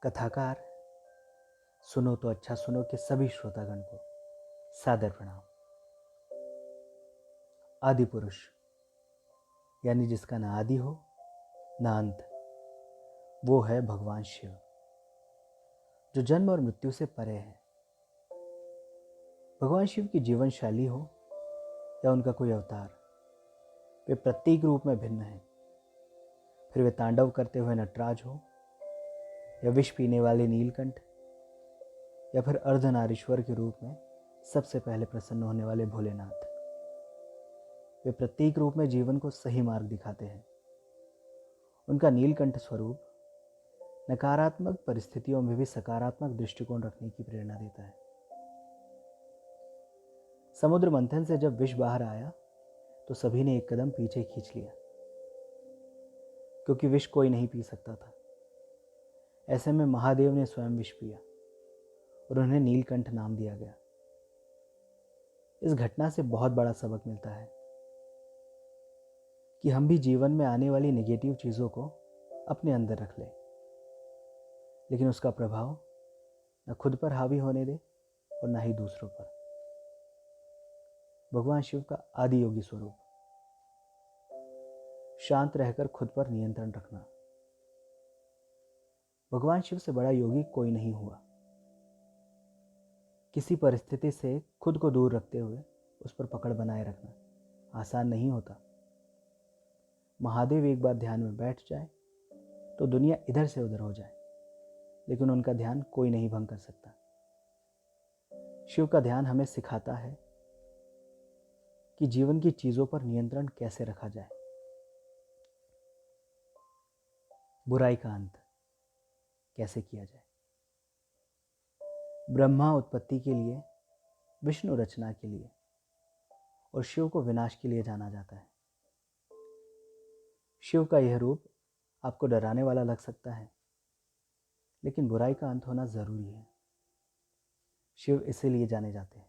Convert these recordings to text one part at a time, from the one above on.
कथाकार सुनो तो अच्छा सुनो के सभी श्रोतागण को सादर प्रणाम। आदि पुरुष यानी जिसका ना आदि हो ना अंत, वो है भगवान शिव, जो जन्म और मृत्यु से परे है। भगवान शिव की जीवन शैली हो या उनका कोई अवतार, वे प्रत्येक रूप में भिन्न हैं। फिर वे तांडव करते हुए नटराज हो या विष पीने वाले नीलकंठ, या फिर अर्धनारीश्वर के रूप में सबसे पहले प्रसन्न होने वाले भोलेनाथ, वे प्रत्येक रूप में जीवन को सही मार्ग दिखाते हैं। उनका नीलकंठ स्वरूप नकारात्मक परिस्थितियों में भी सकारात्मक दृष्टिकोण रखने की प्रेरणा देता है। समुद्र मंथन से जब विष बाहर आया तो सभी ने एक कदम पीछे खींच लिया, क्योंकि विष कोई नहीं पी सकता था। ऐसे में महादेव ने स्वयं विष पिया और उन्हें नीलकंठ नाम दिया गया। इस घटना से बहुत बड़ा सबक मिलता है कि हम भी जीवन में आने वाली नेगेटिव चीज़ों को अपने अंदर रख लें, लेकिन उसका प्रभाव न खुद पर हावी होने दें और न ही दूसरों पर। भगवान शिव का आदि योगी स्वरूप, शांत रहकर खुद पर नियंत्रण रखना। भगवान शिव से बड़ा योगी कोई नहीं हुआ। किसी परिस्थिति से खुद को दूर रखते हुए उस पर पकड़ बनाए रखना आसान नहीं होता। महादेव एक बार ध्यान में बैठ जाए तो दुनिया इधर से उधर हो जाए, लेकिन उनका ध्यान कोई नहीं भंग कर सकता। शिव का ध्यान हमें सिखाता है कि जीवन की चीजों पर नियंत्रण कैसे रखा जाए। बुराई का अंत कैसे किया जाए। ब्रह्मा उत्पत्ति के लिए, विष्णु रचना के लिए और शिव को विनाश के लिए जाना जाता है। शिव का यह रूप आपको डराने वाला लग सकता है, लेकिन बुराई का अंत होना जरूरी है। शिव इसीलिए जाने जाते हैं।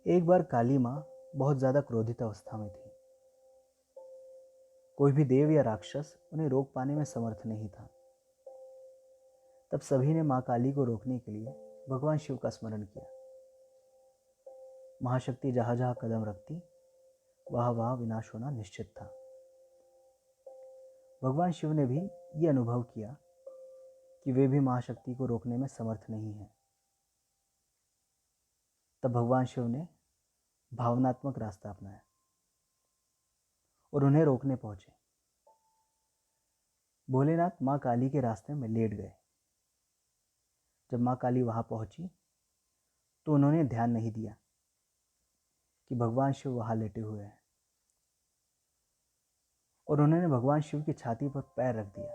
एक बार काली माँ बहुत ज्यादा क्रोधित अवस्था में थी। कोई भी देव या राक्षस उन्हें रोक पाने में समर्थ नहीं था। तब सभी ने माँ काली को रोकने के लिए भगवान शिव का स्मरण किया। महाशक्ति जहां जहां कदम रखती, वहां वहां विनाश होना निश्चित था। भगवान शिव ने भी ये अनुभव किया कि वे भी महाशक्ति को रोकने में समर्थ नहीं हैं। तब भगवान शिव ने भावनात्मक रास्ता अपनाया और उन्हें रोकने पहुंचे। भोलेनाथ माँ काली के रास्ते में लेट गए। जब माँ काली वहां पहुंची तो उन्होंने ध्यान नहीं दिया कि भगवान शिव वहां लेटे हुए हैं, और उन्होंने भगवान शिव की छाती पर पैर रख दिया।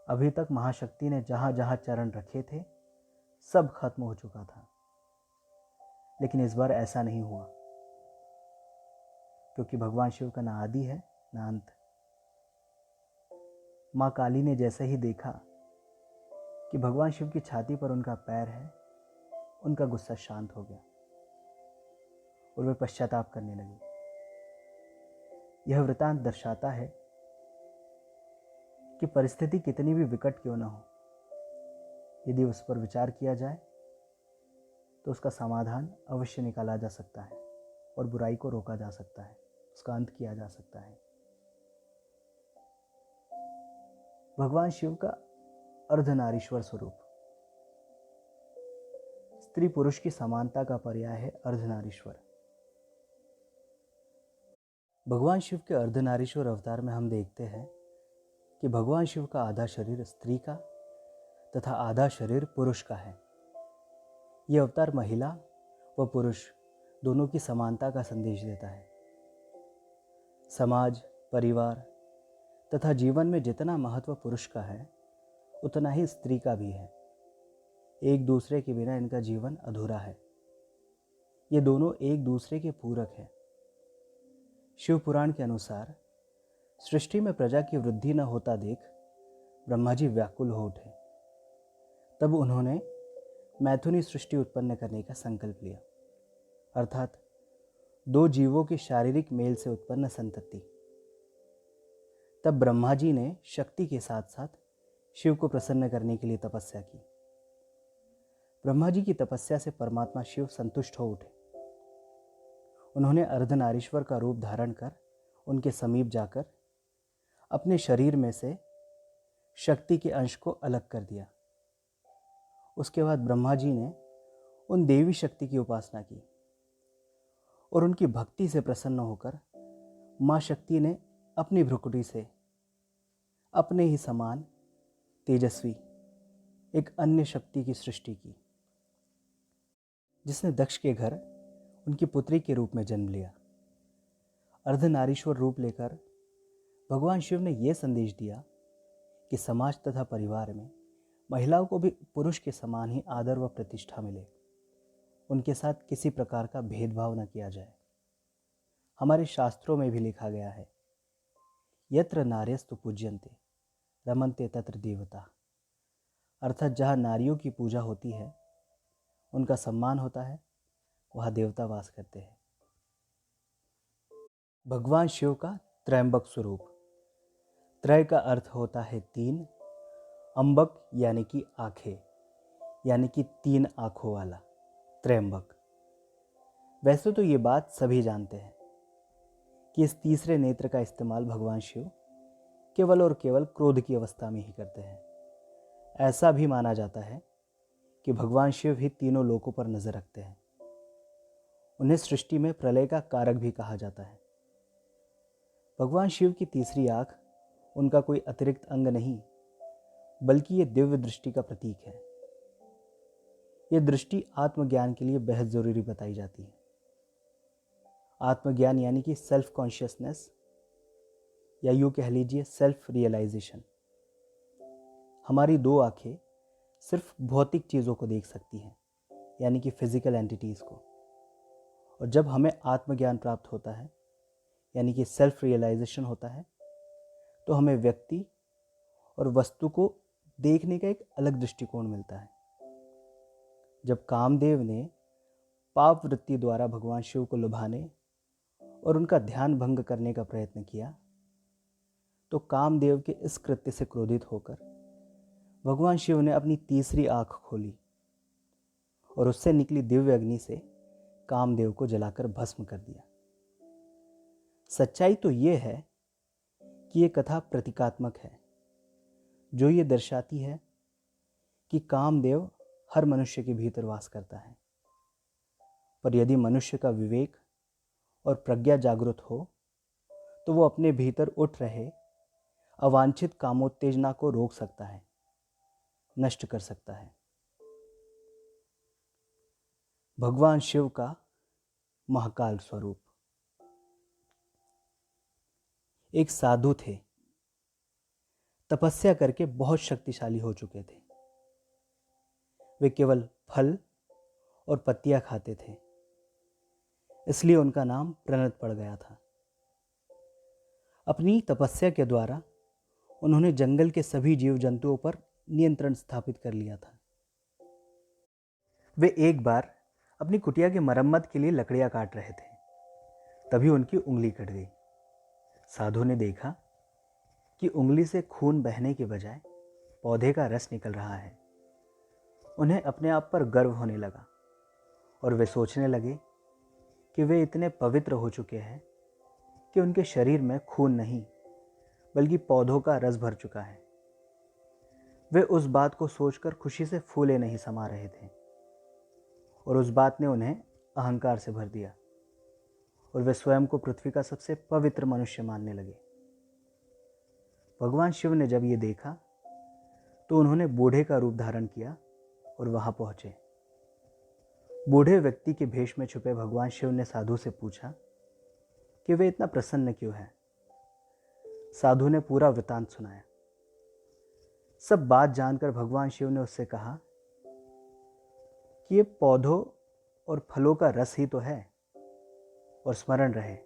अभी तक महाशक्ति ने जहां जहां चरण रखे थे सब खत्म हो चुका था, लेकिन इस बार ऐसा नहीं हुआ, क्योंकि भगवान शिव का ना आदि है ना अंत। माँ काली ने जैसे ही देखा कि भगवान शिव की छाती पर उनका पैर है, उनका गुस्सा शांत हो गया और वे पश्चाताप करने लगे। यह वृतांत दर्शाता है कि परिस्थिति कितनी भी विकट क्यों न हो, यदि उस पर विचार किया जाए तो उसका समाधान अवश्य निकाला जा सकता है और बुराई को रोका जा सकता है, उसका अंत किया जा सकता है। भगवान शिव का अर्धनारीश्वर स्वरूप, स्त्री पुरुष की समानता का पर्याय है अर्धनारीश्वर। भगवान शिव के अर्धनारीश्वर अवतार में हम देखते हैं कि भगवान शिव का आधा शरीर स्त्री का तथा आधा शरीर पुरुष का है। यह अवतार महिला व पुरुष दोनों की समानता का संदेश देता है। समाज, परिवार तथा जीवन में जितना महत्व पुरुष का है, उतना ही स्त्री का भी है। एक दूसरे के बिना इनका जीवन अधूरा है। ये दोनों एक दूसरे के पूरक हैं। शिव पुराण के अनुसार सृष्टि में प्रजा की वृद्धि न होता देख ब्रह्मा जी व्याकुल हो उठे। तब उन्होंने मैथुनी सृष्टि उत्पन्न करने का संकल्प लिया, अर्थात दो जीवों के शारीरिक मेल से उत्पन्न संतति। तब ब्रह्मा जी ने शक्ति के साथ साथ शिव को प्रसन्न करने के लिए तपस्या की। ब्रह्मा जी की तपस्या से परमात्मा शिव संतुष्ट हो उठे। उन्होंने अर्धनारीश्वर का रूप धारण कर उनके समीप जाकर अपने शरीर में से शक्ति के अंश को अलग कर दिया। उसके बाद ब्रह्मा जी ने उन देवी शक्ति की उपासना की और उनकी भक्ति से प्रसन्न होकर माँ शक्ति ने अपनी भ्रुकुटी से अपने ही समान तेजस्वी एक अन्य शक्ति की सृष्टि की, जिसने दक्ष के घर उनकी पुत्री के रूप में जन्म लिया। अर्धनारीश्वर रूप लेकर भगवान शिव ने यह संदेश दिया कि समाज तथा परिवार में महिलाओं को भी पुरुष के समान ही आदर व प्रतिष्ठा मिले, उनके साथ किसी प्रकार का भेदभाव न किया जाए। हमारे शास्त्रों में भी लिखा गया है, यत्र नार्यस्तु पूज्यन्ते रमन्ते तत्र देवता, अर्थात जहाँ नारियों की पूजा होती है, उनका सम्मान होता है, वहाँ देवता वास करते हैं। भगवान शिव का त्रयंबक स्वरूप। त्रय का अर्थ होता है तीन, अंबक यानी कि आंखें, यानी कि तीन आंखों वाला त्रयंबक। वैसे तो ये बात सभी जानते हैं कि इस तीसरे नेत्र का इस्तेमाल भगवान शिव केवल और केवल क्रोध की अवस्था में ही करते हैं। ऐसा भी माना जाता है कि भगवान शिव ही तीनों लोकों पर नजर रखते हैं। उन्हें सृष्टि में प्रलय का कारक भी कहा जाता है। भगवान शिव की तीसरी आंख उनका कोई अतिरिक्त अंग नहीं, बल्कि ये दिव्य दृष्टि का प्रतीक है। यह दृष्टि आत्मज्ञान के लिए बेहद जरूरी बताई जाती है। आत्मज्ञान यानी कि सेल्फ कॉन्शियसनेस, या यूँ कह लीजिए सेल्फ रियलाइजेशन। हमारी दो आंखें सिर्फ भौतिक चीज़ों को देख सकती हैं, यानी कि फिजिकल एंटिटीज़ को। और जब हमें आत्मज्ञान प्राप्त होता है, यानी कि सेल्फ रियलाइजेशन होता है, तो हमें व्यक्ति और वस्तु को देखने का एक अलग दृष्टिकोण मिलता है। जब कामदेव ने पाप वृत्ति द्वारा भगवान शिव को लुभाने और उनका ध्यान भंग करने का प्रयत्न किया, तो कामदेव के इस कृत्य से क्रोधित होकर भगवान शिव ने अपनी तीसरी आंख खोली और उससे निकली दिव्य अग्नि से कामदेव को जलाकर भस्म कर दिया। सच्चाई तो ये है कि ये कथा प्रतीकात्मक है, जो ये दर्शाती है कि कामदेव हर मनुष्य के भीतर वास करता है। पर यदि मनुष्य का विवेक और प्रज्ञा जागृत हो, तो वो अपने भीतर उठ रहे अवांछित कामोत्तेजना को रोक सकता है, नष्ट कर सकता है। भगवान शिव का महाकाल स्वरूप। एक साधु थे, तपस्या करके बहुत शक्तिशाली हो चुके थे। वे केवल फल और पत्तियां खाते थे, इसलिए उनका नाम प्रणत पड़ गया था। अपनी तपस्या के द्वारा उन्होंने जंगल के सभी जीव जंतुओं पर नियंत्रण स्थापित कर लिया था। वे एक बार अपनी कुटिया की मरम्मत के लिए लकड़ियां काट रहे थे, तभी उनकी उंगली कट गई। साधु ने देखा कि उंगली से खून बहने के बजाय पौधे का रस निकल रहा है। उन्हें अपने आप पर गर्व होने लगा और वे सोचने लगे कि वे इतने पवित्र हो चुके हैं कि उनके शरीर में खून नहीं, बल्कि पौधों का रस भर चुका है। वे उस बात को सोचकर खुशी से फूले नहीं समा रहे थे और उस बात ने उन्हें अहंकार से भर दिया और वे स्वयं को पृथ्वी का सबसे पवित्र मनुष्य मानने लगे। भगवान शिव ने जब ये देखा, तो उन्होंने बूढ़े का रूप धारण किया और वहां पहुंचे। बूढ़े व्यक्ति के भेष में छुपे भगवान शिव ने साधु से पूछा कि वे इतना प्रसन्न क्यों हैं। साधु ने पूरा वृतांत सुनाया। सब बात जानकर भगवान शिव ने उससे कहा कि ये पौधों और फलों का रस ही तो है, और स्मरण रहे,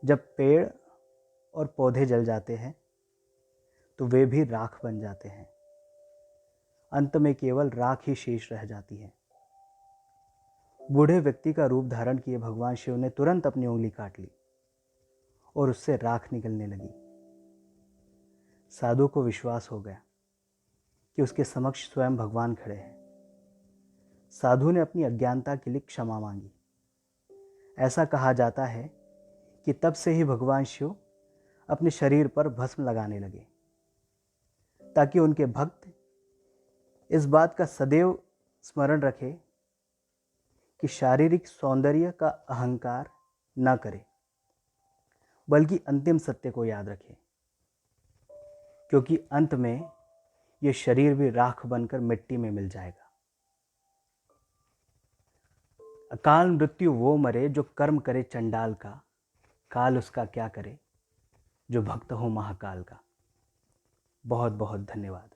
जब पेड़ और पौधे जल जाते हैं तो वे भी राख बन जाते हैं। अंत में केवल राख ही शेष रह जाती है। बूढ़े व्यक्ति का रूप धारण किए भगवान शिव ने तुरंत अपनी उंगली काट ली और उससे राख निकलने लगी। साधु को विश्वास हो गया कि उसके समक्ष स्वयं भगवान खड़े हैं। साधु ने अपनी अज्ञानता के लिए क्षमा मांगी। ऐसा कहा जाता है कि तब से ही भगवान शिव अपने शरीर पर भस्म लगाने लगे, ताकि उनके भक्त इस बात का सदैव स्मरण रखें कि शारीरिक सौंदर्य का अहंकार न करें, बल्कि अंतिम सत्य को याद रखें, क्योंकि अंत में यह शरीर भी राख बनकर मिट्टी में मिल जाएगा। अकाल मृत्यु वो मरे जो कर्म करे चंडाल का, काल उसका क्या करे जो भक्त हो महाकाल का। बहुत बहुत धन्यवाद।